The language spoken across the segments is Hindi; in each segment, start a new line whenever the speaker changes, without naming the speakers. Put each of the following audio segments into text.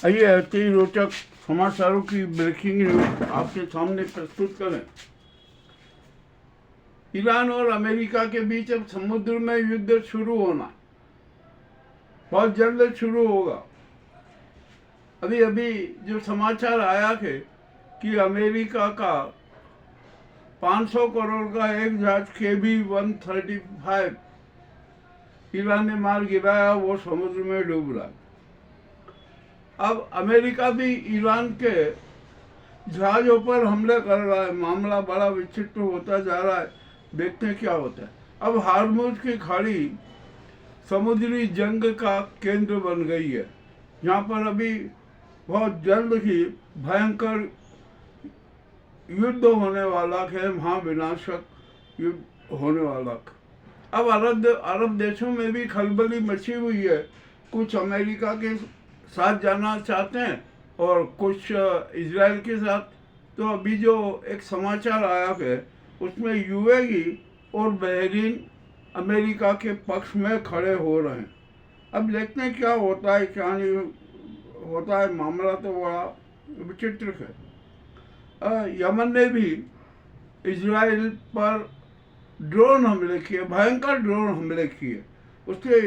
आइए ऐसे ही रोचक समाचारों की ब्रेकिंग न्यूज आपके सामने प्रस्तुत करें। ईरान और अमेरिका के बीच अब समुद्र में युद्ध शुरू होना बहुत जल्द शुरू होगा। अभी अभी जो समाचार आया है कि अमेरिका का 500 करोड़ का एक जहाज KB-135 ईरान ने मार गिराया, वो समुद्र में डूब रहा। अब अमेरिका भी ईरान के जहाजों पर हमले कर रहा है। मामला बड़ा विचित्र होता जा रहा है, देखते हैं क्या होता है। अब हार्मुज की खाड़ी समुद्री जंग का केंद्र बन गई है, जहाँ पर अभी बहुत जल्द ही भयंकर युद्ध होने वाला है, महाविनाशक युद्ध होने वाला। अब अरब देशों में भी खलबली मची हुई है। कुछ अमेरिका के साथ जाना चाहते हैं और कुछ इजराइल के साथ। तो अभी जो एक समाचार आया है उसमें UAE और बहरीन अमेरिका के पक्ष में खड़े हो रहे हैं। अब देखते हैं क्या होता है क्या नहीं होता है। मामला तो बड़ा विचित्र है। यमन ने भी इजराइल पर ड्रोन हमले किए, भयंकर ड्रोन हमले किए। उससे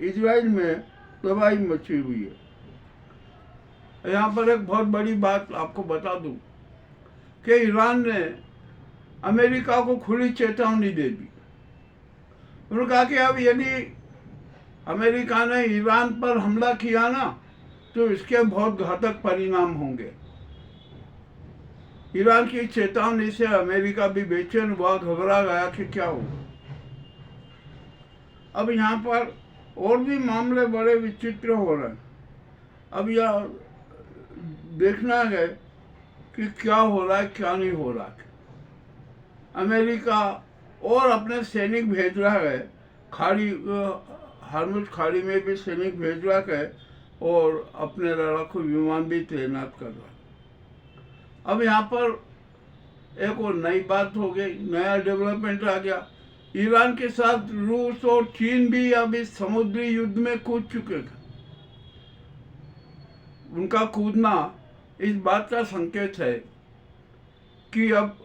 इजराइल में तबाही मची हुई है। यहाँ पर एक बहुत बड़ी बात आपको बता दूं कि ईरान ने अमेरिका को खुली चेतावनी दे दी। उन्होंने कहा कि अब यदि अमेरिका ने ईरान पर हमला किया ना, तो इसके बहुत घातक परिणाम होंगे। ईरान की चेतावनी से अमेरिका भी बेचैन हुआ, घबरा गया कि क्या होगा। अब यहाँ पर और भी मामले बड़े विचित्र हो रहे हैं। अब यह देखना है कि क्या हो रहा है क्या नहीं हो रहा है। अमेरिका और अपने सैनिक भेज रहा है, खाड़ी हार्मुज खाड़ी में भी सैनिक भेज रहा है और अपने लड़ाकू विमान भी तैनात कर रहा है। अब यहाँ पर एक और नई बात हो गई, नया डेवलपमेंट आ गया। ईरान के साथ रूस और चीन भी अब इस समुद्री युद्ध में कूद चुके हैं। उनका कूदना इस बात का संकेत है कि अब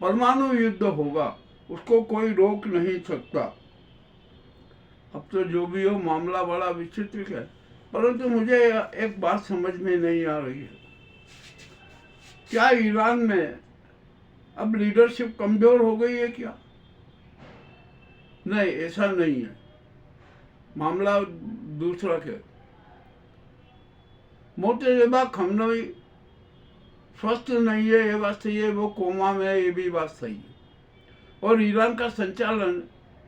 परमाणु युद्ध होगा, उसको कोई रोक नहीं सकता। अब तो जो भी हो, मामला बड़ा विचित्र है। परंतु मुझे एक बात समझ में नहीं आ रही है, क्या ईरान में अब लीडरशिप कमजोर हो गई है क्या? नहीं, ऐसा नहीं है। मामला दूसरा है। मोर्तज़ा खamenei स्वस्थ नहीं है, ये बात सही है। वो कोमा में है, ये भी बात सही है। और ईरान का संचालन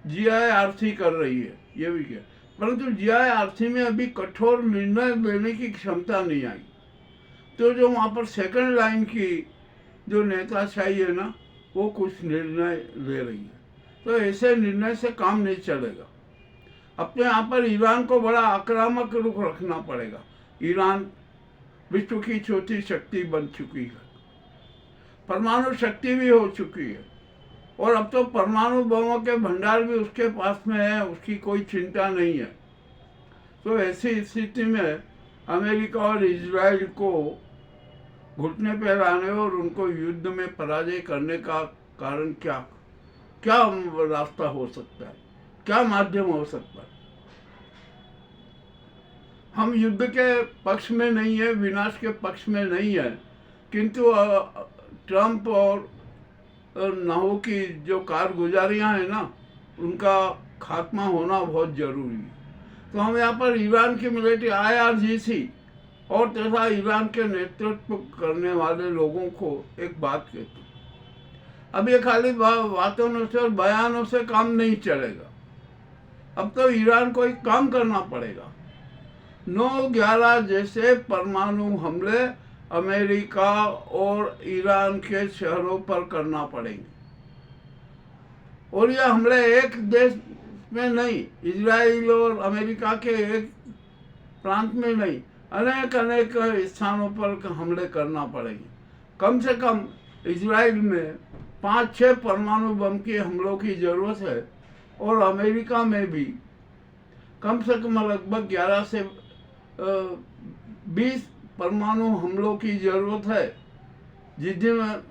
GIRC कर रही है, ये भी क्या। परंतु GIRC में अभी कठोर निर्णय लेने की क्षमता नहीं आई। तो जो वहाँ पर सेकंड लाइन की जो नेताशाही है ना, वो कुछ निर्णय ले रही है। तो ऐसे निर्णय से काम नहीं चलेगा। अब तो यहाँ पर ईरान को बड़ा आक्रामक रुख रखना पड़ेगा। ईरान विश्व की चौथी शक्ति बन चुकी है, परमाणु शक्ति भी हो चुकी है, और अब तो परमाणु बमों के भंडार भी उसके पास में है, उसकी कोई चिंता नहीं है। तो ऐसी स्थिति में अमेरिका और इजराइल को घुटने पर लाने और उनको युद्ध में पराजय करने का कारण क्या क्या रास्ता हो सकता है, क्या माध्यम हो सकता है? हम युद्ध के पक्ष में नहीं है, विनाश के पक्ष में नहीं है, किंतु ट्रंप और नाहू की जो कारगुजारियां हैं ना, उनका खात्मा होना बहुत जरूरी है। तो हम यहाँ पर ईरान की मिलिट्री IRGC और तथा ईरान के नेतृत्व करने वाले लोगों को एक बात कहते हैं, अब ये खाली बातों से और बयानों से काम नहीं चलेगा। अब तो ईरान को एक काम करना पड़ेगा। 9/11 जैसे परमाणु हमले अमेरिका और ईरान के शहरों पर करना पड़ेंगे। और यह हमले एक देश में नहीं, इजराइल और अमेरिका के एक प्रांत में नहीं, अनेक अनेक स्थानों पर हमले करना पड़ेंगे। कम से कम इजराइल में 5-6 परमाणु बम के हमलों की जरूरत है, और अमेरिका में भी कम से कम लगभग 11 से 20 परमाणु हमलों की जरूरत है। जिस दिन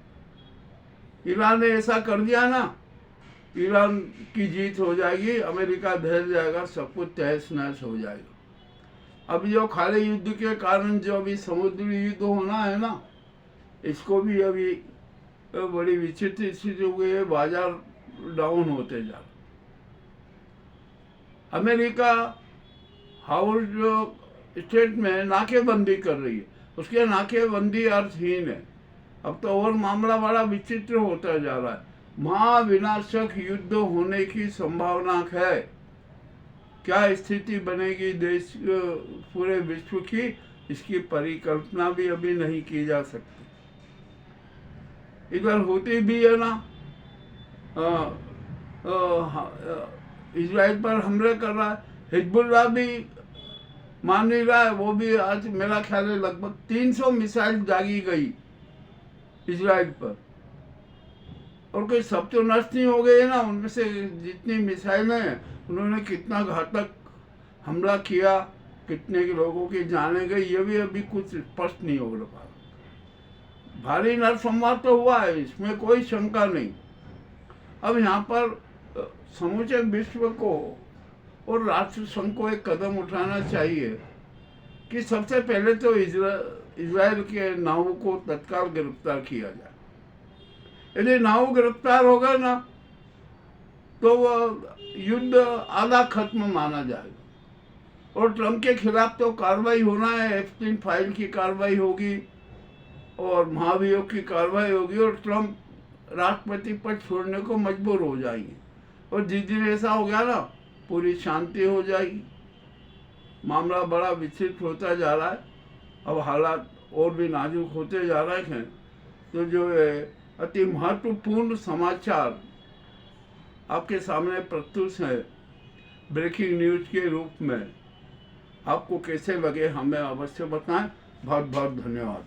ईरान ने ऐसा कर दिया ना, ईरान की जीत हो जाएगी, अमेरिका ढह जाएगा, सब कुछ तहस नहस हो जाएगा। अब जो खाली युद्ध के कारण जो अभी समुद्री युद्ध होना है ना, इसको भी अभी बड़ी विचित्र स्थिति हो गई है, बाजार डाउन होते जा रहे। अमेरिका हाउस स्टेट में नाकेबंदी कर रही है, उसके नाकेबंदी अर्थहीन है। अब तो और मामला बड़ा विचित्र होता जा रहा है। महाविनाशक युद्ध होने की संभावना है। क्या स्थिति बनेगी देश पूरे विश्व की, इसकी परिकल्पना भी अभी नहीं की जा सकती। इधर होती भी है ना, इजराइल पर हमले कर रहा है, हिजबुल्लाह भी मान नहीं रहा है। वो भी आज मेरा ख्याल है लगभग 300 मिसाइल दागी गई इजराइल पर, और कोई सब तो नष्ट नहीं हो गए ना। उनमें से जितनी मिसाइलें हैं, उन्होंने कितना घातक हमला किया, कितने लोगों की जाने गई, ये भी अभी कुछ स्पष्ट नहीं हो रहा। भारी नरसंहार तो हुआ है, इसमें कोई शंका नहीं। अब यहाँ पर समूचे विश्व को और राष्ट्र संघ को एक कदम उठाना चाहिए कि सबसे पहले तो इजराइल के नाव को तत्काल गिरफ्तार किया जाए। यदि नाव गिरफ्तार होगा ना, तो वह युद्ध आधा खत्म माना जाएगा। और ट्रंप के खिलाफ तो कार्रवाई होना है, एप्स्टीन फाइल की कार्रवाई होगी और महाभियोग की कार्रवाई होगी, और ट्रंप राष्ट्रपति पद छोड़ने को मजबूर हो जाएंगे। और जिस दिन ऐसा हो गया ना, पूरी शांति हो जाएगी। मामला बड़ा विचित्र होता जा रहा है, अब हालात और भी नाजुक होते जा रहे हैं। तो जो अति महत्वपूर्ण समाचार आपके सामने प्रस्तुत है ब्रेकिंग न्यूज के रूप में, आपको कैसे लगे हमें अवश्य बताएं। बहुत बहुत धन्यवाद।